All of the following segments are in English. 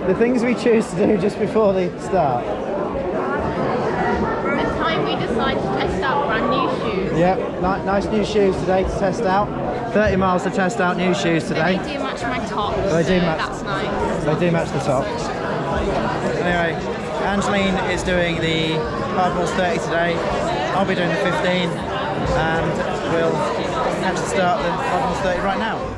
The things we choose to do just before the start. The time we decide to test out brand new shoes. Yep, nice new shoes today to test out. 30 miles to test out new shoes today. They do match my top, They do match. that's nice. They do match the tops. Anyway, Angeline is doing the Hardmoors 30 today. I'll be doing the 15, and we'll actually start the Hardmoors 30 right now.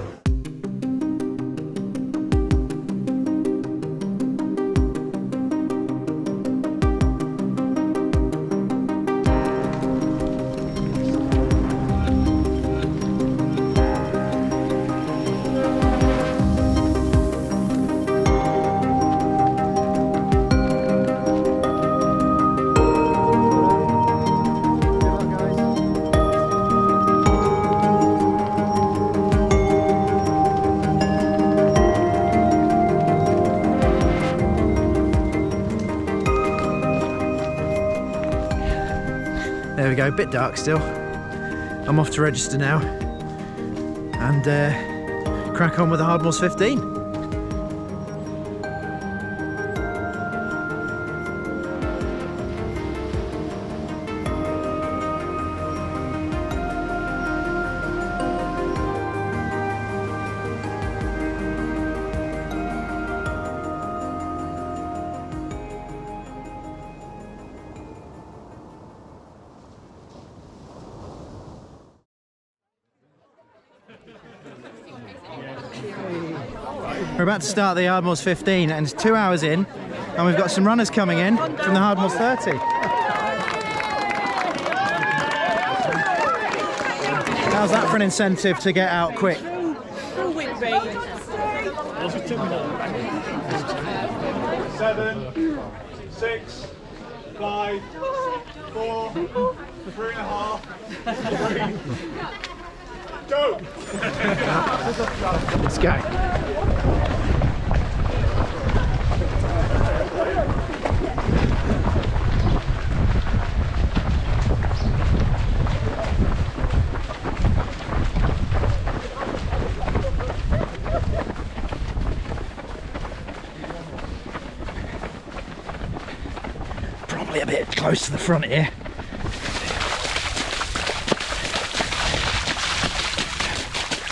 There we go, a bit dark still. I'm off to register now and crack on with the Hardmoors 15. We're about to start the Hardmoors 15 and it's 2 hours in and we've got some runners coming in from the Hardmoors 30. How's that for an incentive to get out quick? Whitby. 7, 6, 5, 4, 3.5, 3. Go! Let's go. Probably a bit close to the front here.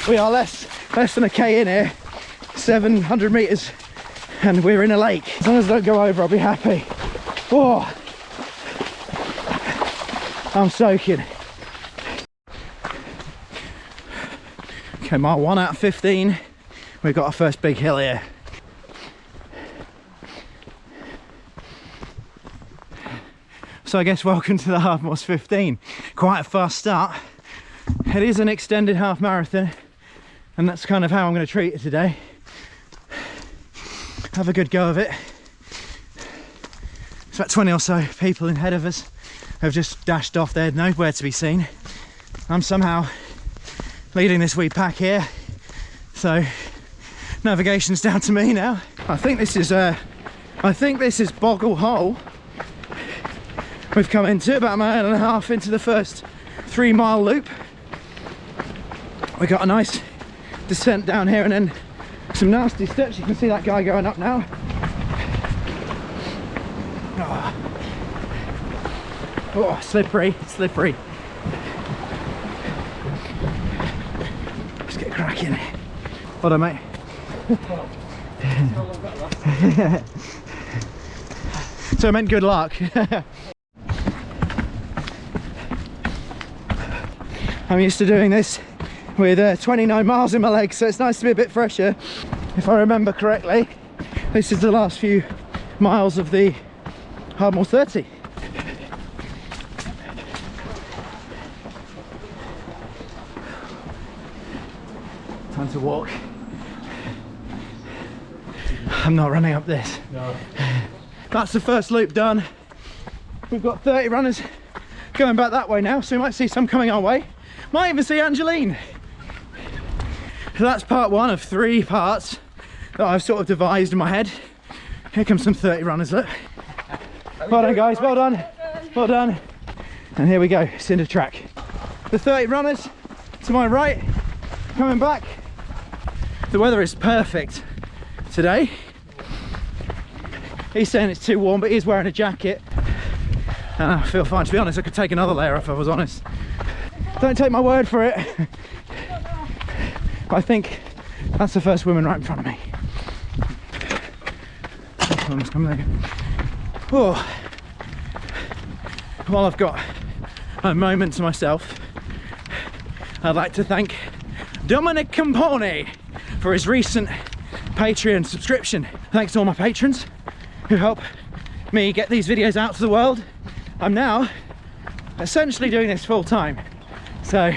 We are less than a K in here, 700 metres, and we're in a lake. As long as I don't go over, I'll be happy. Oh, I'm soaking. Okay, mile 1 out of 15. We've got our first big hill here. So I guess welcome to the Hardmoors 15. Quite a fast start. It is an extended half marathon, and that's kind of how I'm going to treat it today. Have a good go of it. It's about 20 or so people ahead of us have just dashed off. They're nowhere to be seen. I'm somehow leading this wee pack here, so navigation's down to me now. I think this is Boggle Hole. We've come into about 1.5 miles into the first 3 mile loop. We got a nice descent down here and then some nasty steps. You can see that guy going up now. Oh, slippery. Let's get cracking. Hold on, mate. So I meant good luck. I'm used to doing this with 29 miles in my legs, so it's nice to be a bit fresher. If I remember correctly, this is the last few miles of the Hardmoors 30. Time to walk. I'm not running up this. No. That's the first loop done. We've got 30 runners going back that way now, so we might see some coming our way. Might even see Angeline. So that's part 1 of 3 parts that I've sort of devised in my head. Here comes some 30 runners, look. Well done, guys, well done. Well done. And here we go, cinder track. The 30 runners to my right, coming back. The weather is perfect today. He's saying it's too warm, but he's wearing a jacket. And I feel fine. To be honest, I could take another layer if I was honest. Don't take my word for it. I think that's the first woman right in front of me. Almost coming there. Oh. While I've got a moment to myself, I'd like to thank Dominic Campone for his recent Patreon subscription. Thanks to all my patrons who help me get these videos out to the world. I'm now essentially doing this full time. So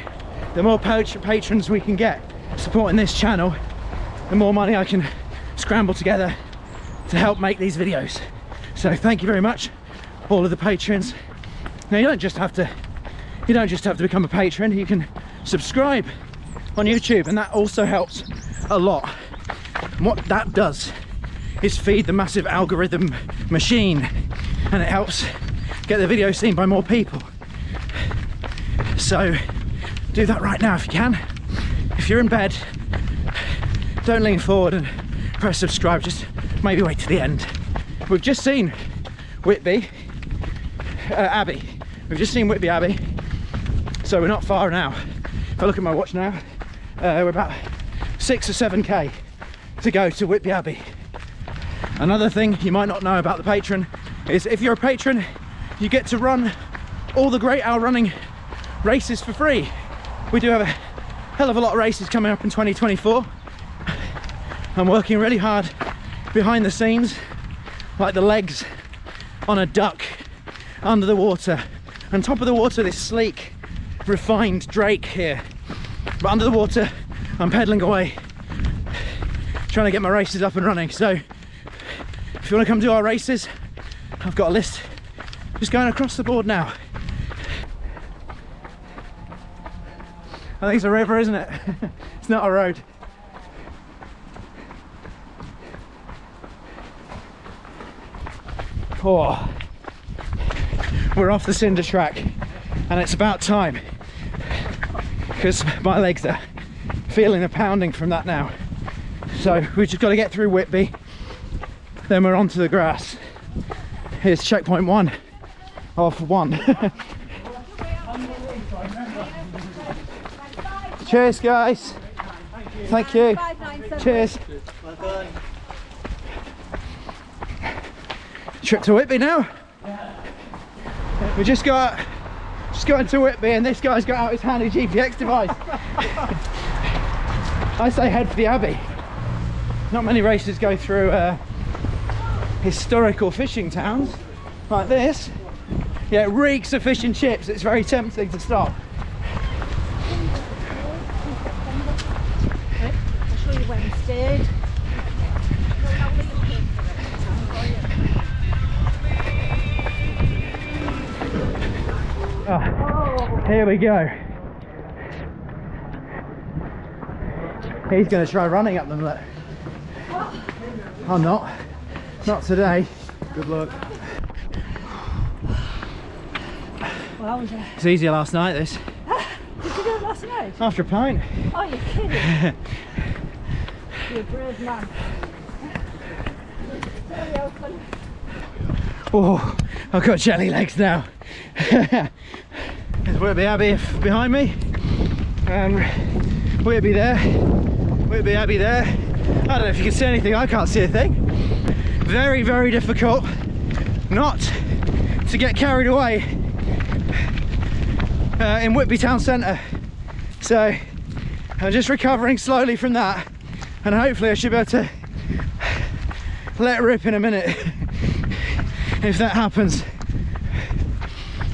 the more patrons we can get supporting this channel, the more money I can scramble together to help make these videos. So thank you very much, all of the patrons. Now you don't just have to become a patron, you can subscribe on YouTube, and that also helps a lot. And what that does is feed the massive algorithm machine, and it helps get the video seen by more people. So do that right now if you can. If you're in bed, don't lean forward and press subscribe, just maybe wait to the end. We've just seen Whitby Abbey. We've just seen Whitby Abbey, so we're not far now. If I look at my watch now, we're about 6 or 7k to go to Whitby Abbey. Another thing you might not know about the patron is if you're a patron, you get to run all the Great Owl Running races for free. We do have a hell of a lot of races coming up in 2024. I'm working really hard behind the scenes, like the legs on a duck under the water. On top of the water, this sleek, refined drake here. But under the water, I'm pedaling away, trying to get my races up and running. So if you want to come do our races, I've got a list just going across the board now. I think it's a river, isn't it? It's not a road. Oh, we're off the cinder track, and it's about time, because my legs are feeling the pounding from that now. So we've just got to get through Whitby, then we're onto the grass. Here's checkpoint 1 of 1. Cheers guys, thank you. Cheers. Trip to Whitby now. We just got into Whitby, and this guy's got out his handy GPX device. I say head for the Abbey. Not many races go through historical fishing towns like this. Yeah, it reeks of fish and chips. It's very tempting to stop. I'll show you where we stayed. Oh, here we go. He's going to try running up them, look. I'm not. Not today. Good luck. Well, was it? It's easier last night, this. Did you do it last night? After a pint. Oh, you're kidding. You're a brave man. Very open. Oh, I've got jelly legs now. There's Whitby Abbey behind me, and Whitby there, Whitby Abbey there. I don't know if you can see anything, I can't see a thing. Very, very difficult not to get carried away in Whitby town centre. So I'm just recovering slowly from that, and hopefully I should be able to let rip in a minute. If that happens.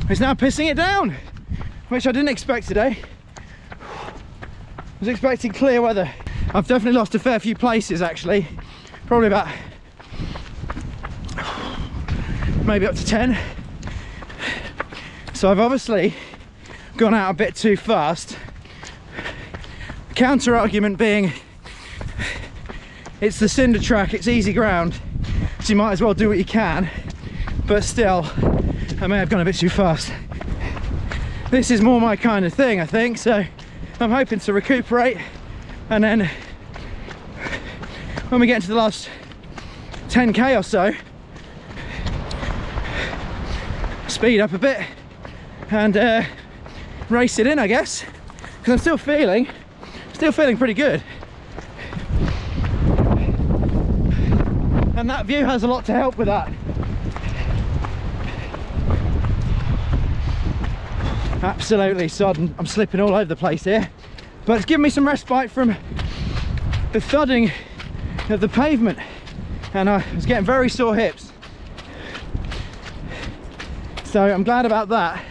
It's now pissing it down, which I didn't expect today. I was expecting clear weather. I've definitely lost a fair few places actually, probably about maybe up to 10. So I've obviously gone out a bit too fast. Counter argument being it's the cinder track, it's easy ground, so you might as well do what you can, but still I may have gone a bit too fast. This is more my kind of thing, I think, so I'm hoping to recuperate, and then when we get into the last 10k or so, speed up a bit and race it in, I guess, because I'm still feeling pretty good. And that view has a lot to help with that. Absolutely sodden. I'm slipping all over the place here, but it's given me some respite from the thudding of the pavement, and I was getting very sore hips, so I'm glad about that.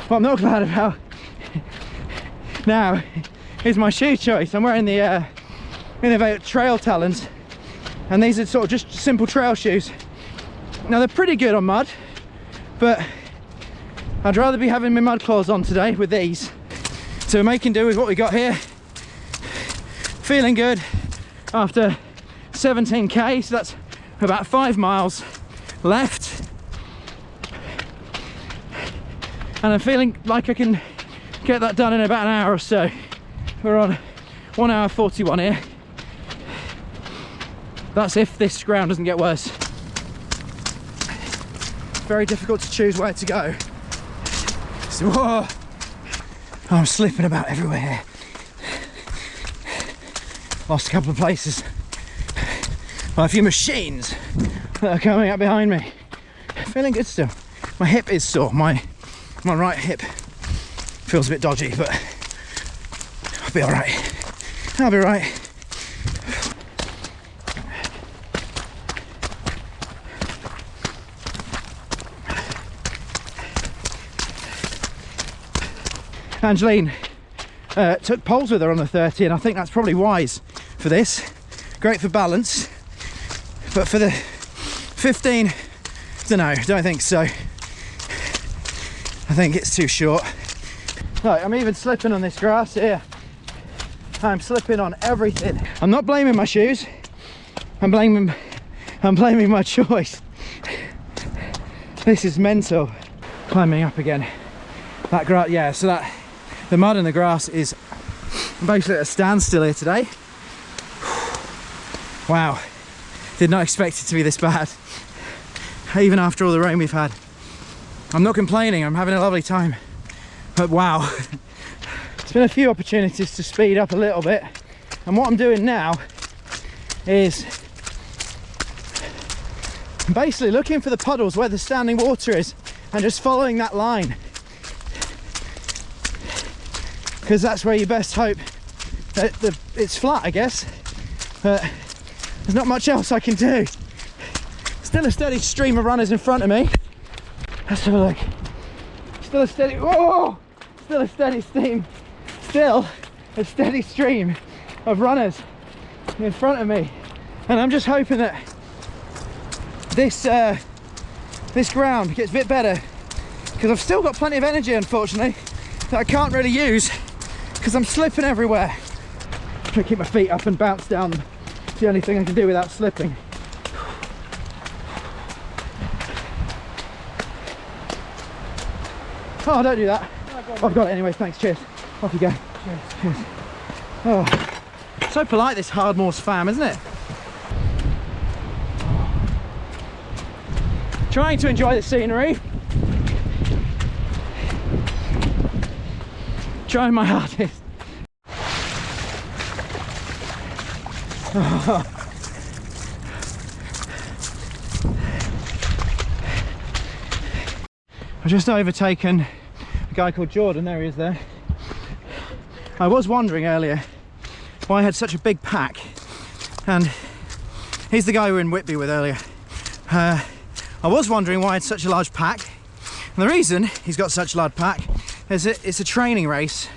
What I'm not glad about now is my shoe choice. I'm wearing the Innovate Trail Talons, and these are sort of just simple trail shoes. Now they're pretty good on mud, but I'd rather be having my mud claws on today with these. So we're making do with what we got here. Feeling good after 17k, so that's about 5 miles left. And I'm feeling like I can get that done in about an hour or so. We're on 1 hour 41 here. That's if this ground doesn't get worse. Very difficult to choose where to go. So, whoa, I'm slipping about everywhere here. Lost a couple of places by a few machines that are coming up behind me. Feeling good still. My hip is sore. My right hip feels a bit dodgy, but I'll be all right. I'll be all right. Angeline took poles with her on the 30, and I think that's probably wise for this. Great for balance, but for the 15, don't think so. I think it's too short. Right, I'm even slipping on this grass here. I'm slipping on everything. I'm not blaming my shoes. I'm blaming my choice. This is mental. Climbing up again. That grass, yeah. So that the mud and the grass is basically at a standstill here today. Wow, did not expect it to be this bad, even after all the rain we've had. I'm not complaining, I'm having a lovely time, but wow, it's been a few opportunities to speed up a little bit, and what I'm doing now is I'm basically looking for the puddles where the standing water is and just following that line, because that's where you best hope that it's flat, I guess. But there's not much else I can do. Still a steady stream of runners in front of me. Let's have a look. Still a steady, whoa! Still a steady stream. Still a steady stream of runners in front of me. And I'm just hoping that this ground gets a bit better, because I've still got plenty of energy, unfortunately, that I can't really use because I'm slipping everywhere. I'm trying to keep my feet up and bounce down. It's the only thing I can do without slipping. Oh, don't do that. I've got it anyway, thanks, cheers. Off you go. Cheers. Oh, so polite, this Hardmoors fam, isn't it? Trying to enjoy the scenery. Trying my hardest. I've just overtaken a guy called Jordan. There he is there. I was wondering earlier why I had such a big pack, and he's the guy we were in Whitby with earlier. I was wondering why I had such a large pack, and the reason he's got such a large pack is it's a training race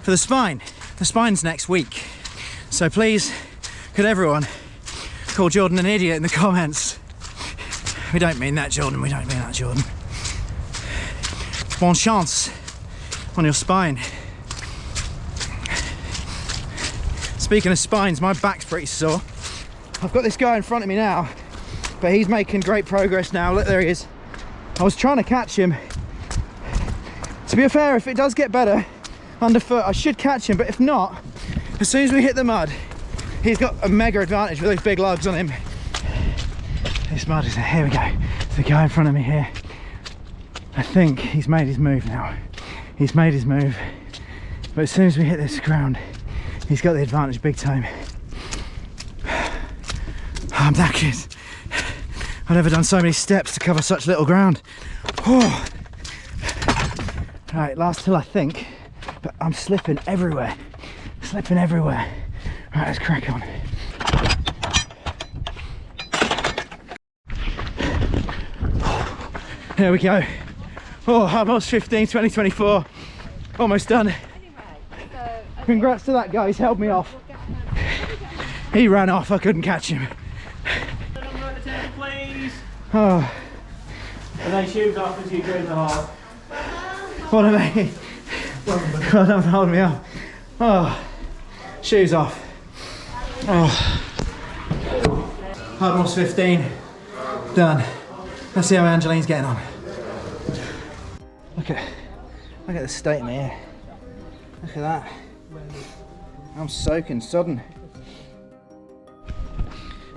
for the spine. The spine's next week, so please, could everyone call Jordan an idiot in the comments? We don't mean that, Jordan. We don't mean that, Jordan. Bon chance on your spine. Speaking of spines, my back's pretty sore. I've got this guy in front of me now, but he's making great progress now. Look, there he is. I was trying to catch him To be fair, if it does get better underfoot, I should catch him, but if not, as soon as we hit the mud, he's got a mega advantage with those big lugs on him. This mud is, here we go. There's a guy in front of me here. I think he's made his move now. He's made his move, but as soon as we hit this ground, he's got the advantage big time. I'm knackered. I've never done so many steps to cover such little ground. Oh. Right, last hill I think, but I'm slipping everywhere. Slipping everywhere. Right, let's crack on. There we go. Oh, Hardmoors 15, 2024. Almost done. Congrats to that guy, he's held me off. He ran off, I couldn't catch him. Please. Oh. And then shoes off as you go in the hall. What a mate. Well done for holding me up. Oh. Shoes off. Oh. Hardmoors 15. Done. Let's see how Angeline's getting on. Look at the state of my hair. Look at that. I'm soaking sodden.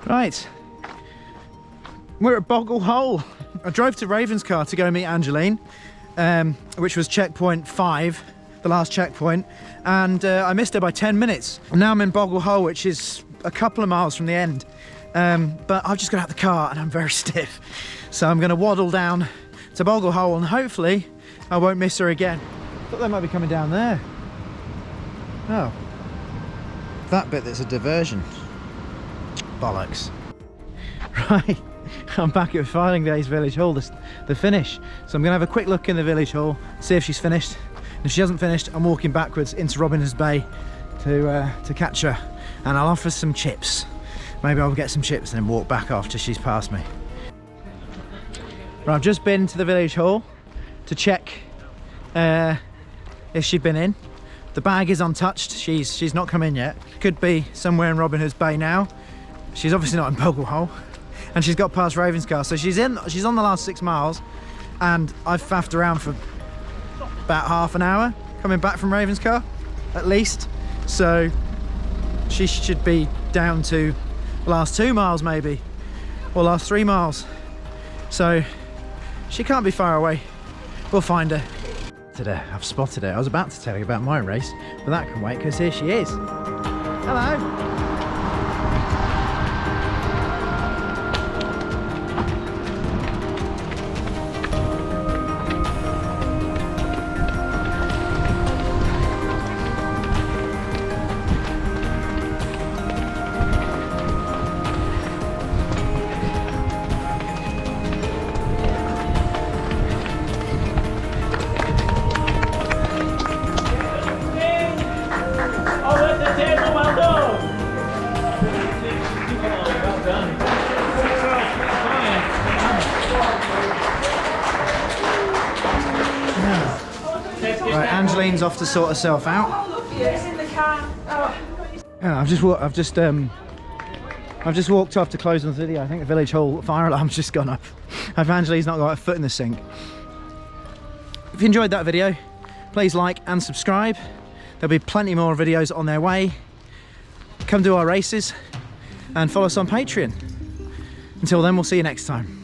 Right. We're at Boggle Hole. I drove to Ravenscar to go meet Angeline, which was checkpoint 5, the last checkpoint, and I missed her by 10 minutes. Now I'm in Boggle Hole, which is a couple of miles from the end. But I've just got out the car and I'm very stiff. So I'm going to waddle down to Boggle Hole and hopefully I won't miss her again. I thought they might be coming down there. Oh. That bit that's a diversion. Bollocks. Right, I'm back at Filing Days Village Hall, the finish. So I'm going to have a quick look in the village hall, see if she's finished. And if she hasn't finished, I'm walking backwards into Robin Hood's Bay to catch her. And I'll offer some chips. Maybe I'll get some chips and then walk back after she's passed me. Right, I've just been to the village hall to check if she'd been in. The bag is untouched, she's not come in yet. Could be somewhere in Robin Hood's Bay now. She's obviously not in Boggle Hole. And she's got past Ravenscar, so she's on the last 6 miles, and I've faffed around for about half an hour coming back from Ravenscar, at least. So she should be down to the last 2 miles maybe, or last 3 miles. So she can't be far away. We'll find her. Today I've spotted her. I was about to tell you about my race, but that can wait because here she is. Hello. Right, Angeline's off to sort herself out. It's in the car. Oh. Yeah, I've just walked off to close on the video. I think the village hall fire alarm's just gone off. Angeline's not got her foot in the sink. If you enjoyed that video, please like and subscribe. There'll be plenty more videos on their way. Come do our races and follow us on Patreon. Until then, we'll see you next time.